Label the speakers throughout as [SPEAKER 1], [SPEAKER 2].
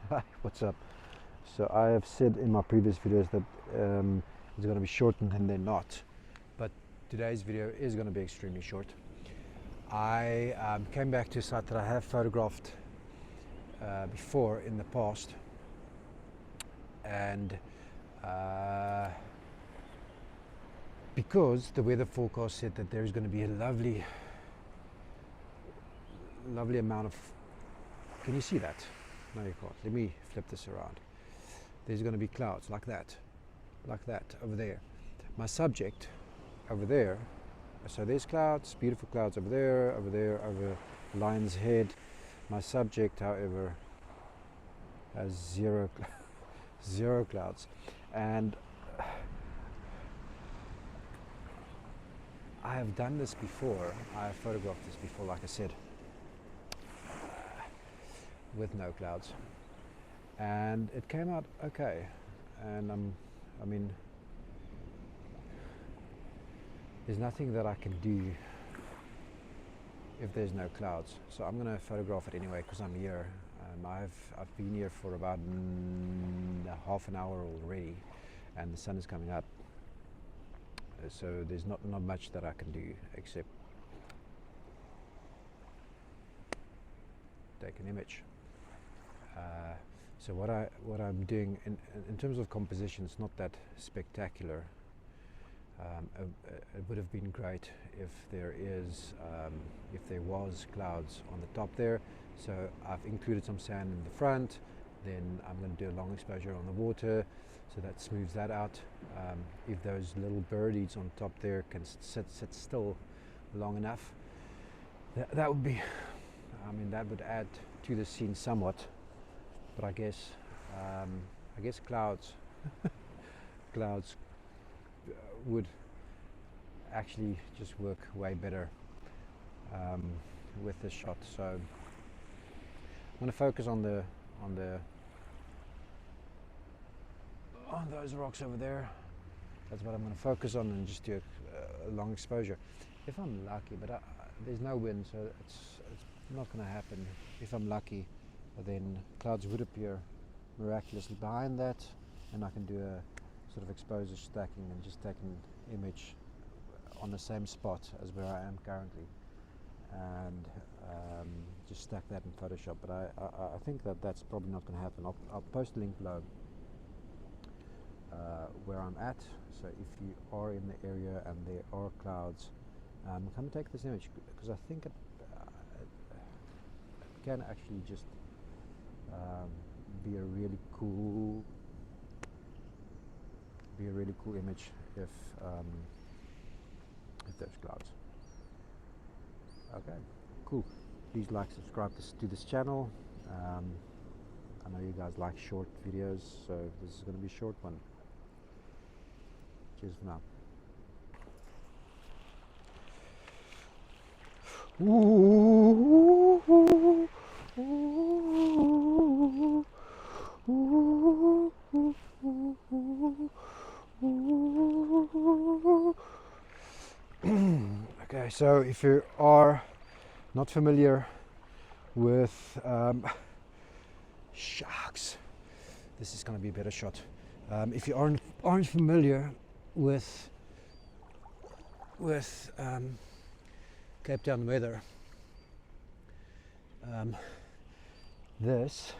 [SPEAKER 1] Hi, what's up? So I have said in my previous videos that it's going to be shortened, and they're not. But today's video is going to be extremely short. I came back to a site that I have photographed before in the past, and because the weather forecast said that there is going to be a lovely amount of, can you see that? No, you can't. Let me flip this around. There's going to be clouds like that over there. My subject over there, so there's clouds, beautiful clouds over there, over Lion's Head. My subject, however, has zero clouds, and I have done this before. I have photographed this before, like I said, with no clouds, and it came out okay. And I mean, there's nothing that I can do if there's no clouds, so I'm going to photograph it anyway because I'm here. I've been here for about half an hour already, and the sun is coming up, so there's not much that I can do except take an image. So what I'm doing in terms of composition, it's not that spectacular. It would have been great if there was clouds on the top there. So I've included some sand in the front. Then I'm going to do a long exposure on the water, so that smooths that out. If those little birdies on top there can sit still long enough, that would be, I mean, that would add to the scene somewhat. But I guess clouds would actually just work way better with this shot. So I'm going to focus on those rocks over there. That's what I'm going to focus on, and just do a long exposure if I'm lucky. But there's no wind, so it's not going to happen. If I'm lucky, then clouds would appear miraculously behind that, and I can do a sort of exposure stacking and just take an image on the same spot as where I am currently, and just stack that in Photoshop. But I think that's probably not going to happen. I'll post a link below where I'm at, so if you are in the area and there are clouds, come and take this image, because I think it can actually just be a really cool image if there's clouds. Okay, cool. Please like, subscribe to this channel. I know you guys like short videos, so this is going to be a short one. Cheers for now. Okay, so if you are not familiar with sharks, this is going to be a better shot. If you aren't familiar with Cape Town weather, this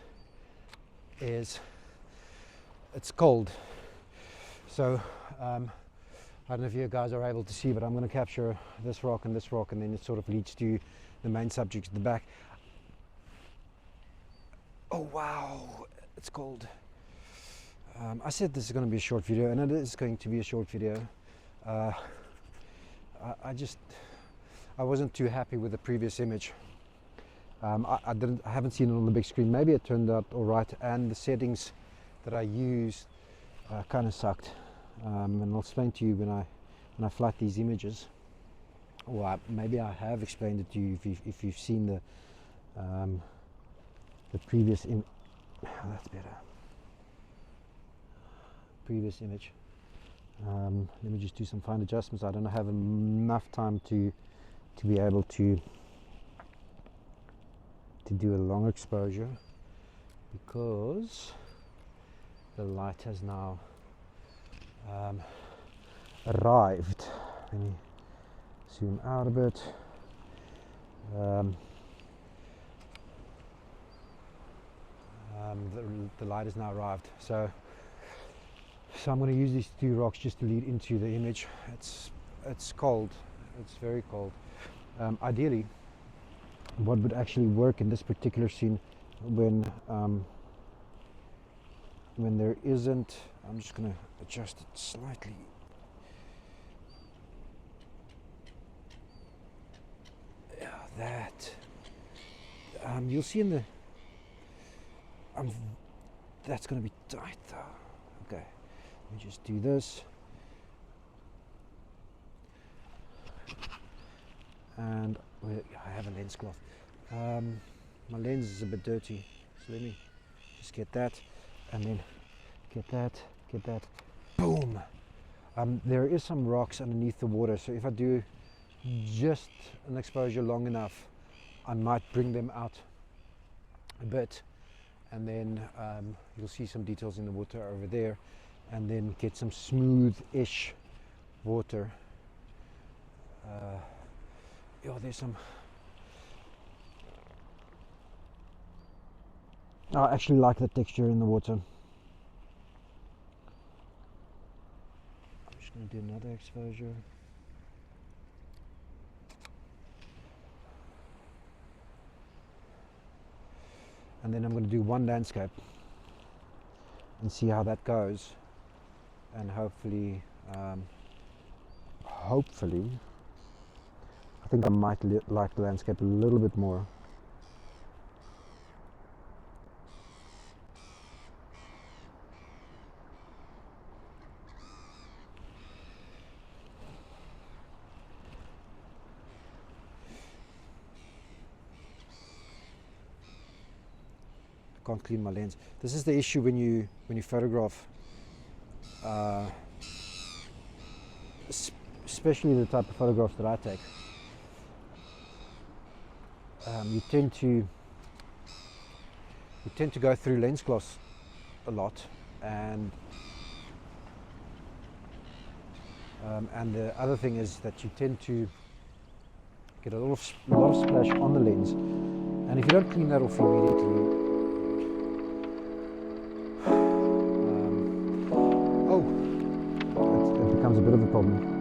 [SPEAKER 1] is, it's cold. So I don't know if you guys are able to see, but I'm going to capture this rock, and then it sort of leads to the main subject at the back. Oh wow, it's cold. I said this is going to be a short video, and it is going to be a short video. I wasn't too happy with the previous image. I haven't seen it on the big screen. Maybe it turned out all right, and the settings that I used kind of sucked. And I'll explain to you when I flight these images. Or maybe I have explained it to you if you've seen the previous image. That's better. Previous image. Let me just do some fine adjustments. I don't have enough time to be able to do a long exposure, because the light has now arrived. Let me zoom out a bit. The light has now arrived, so I'm going to use these two rocks just to lead into the image. It's cold, it's very cold. Ideally, what would actually work in this particular scene when there isn't, I'm just going to adjust it slightly. Yeah, that. You'll see in the. That's going to be tight though. Okay, let me just do this. And I have a lens cloth. My lens is a bit dirty, so let me just get that, and then get that, boom. There is some rocks underneath the water, so if I do just an exposure long enough, I might bring them out a bit, and then you'll see some details in the water over there, and then get some smooth-ish water. There's some. I actually like the texture in the water. I'm just going to do another exposure. And then I'm going to do one landscape and see how that goes, and hopefully I think I might like the landscape a little bit more. Can't clean my lens. This is the issue when you photograph, especially the type of photographs that I take. You tend to go through lens cloths a lot, and the other thing is that you tend to get a lot of splash on the lens, and if you don't clean that off immediately, it becomes a bit of a problem.